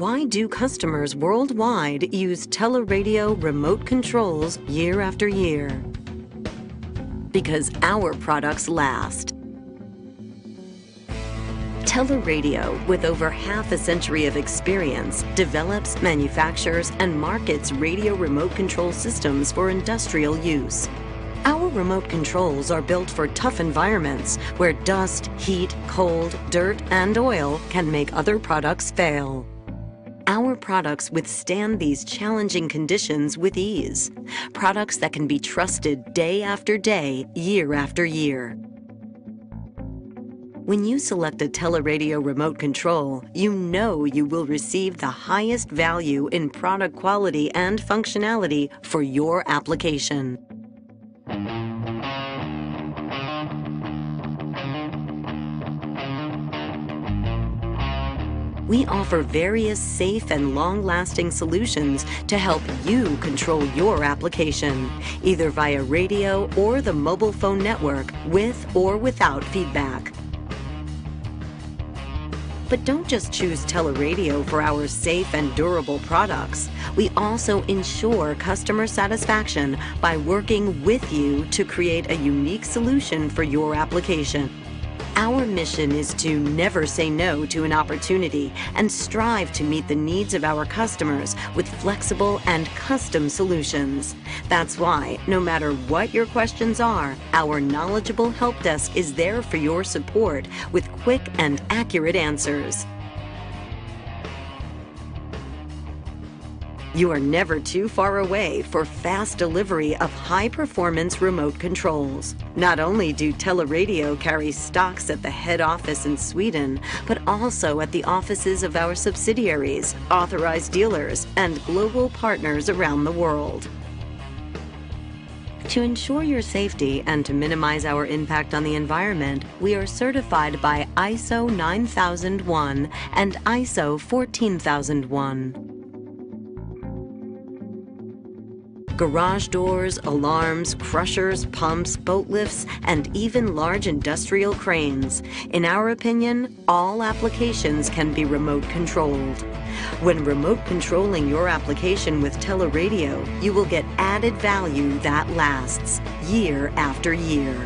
Why do customers worldwide use Teleradio remote controls year after year? Because our products last. Teleradio, with over half a century of experience, develops, manufactures, and markets radio remote control systems for industrial use. Our remote controls are built for tough environments where dust, heat, cold, dirt, and oil can make other products fail. Our products withstand these challenging conditions with ease. Products that can be trusted day after day, year after year. When you select a Teleradio remote control, you know you will receive the highest value in product quality and functionality for your application. We offer various safe and long-lasting solutions to help you control your application, either via radio or the mobile phone network, with or without feedback. But don't just choose Teleradio for our safe and durable products. We also ensure customer satisfaction by working with you to create a unique solution for your application. Our mission is to never say no to an opportunity and strive to meet the needs of our customers with flexible and custom solutions. That's why, no matter what your questions are, our knowledgeable help desk is there for your support with quick and accurate answers. You are never too far away for fast delivery of high-performance remote controls. Not only do Teleradio carry stocks at the head office in Sweden, but also at the offices of our subsidiaries, authorized dealers, and global partners around the world. To ensure your safety and to minimize our impact on the environment, we are certified by ISO 9001 and ISO 14001. Garage doors, alarms, crushers, pumps, boat lifts, and even large industrial cranes. In our opinion, all applications can be remote controlled. When remote controlling your application with Teleradio, you will get added value that lasts year after year.